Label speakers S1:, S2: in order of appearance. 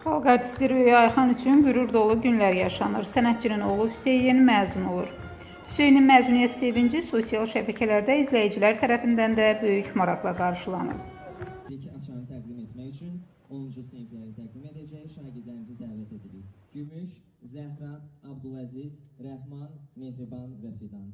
S1: Xalq artisti Röya Ayxan üçün qürur dolu günlər yaşanır. Sənətçinin oğlu Hüseyn məzun olur. Hüseynin məzuniyyət sevinci sosial şəbəkələrdə izləyicilər tərəfindən də böyük maraqla qarşılanır.
S2: Açarı təqdim etmək üçün 10-cu sinifləri təqdim edəcək şagirdlərimizi dəvət edirik. Gümüş, Zəhra, Abdüləziz, Rəhman, Mehriban və Fidan.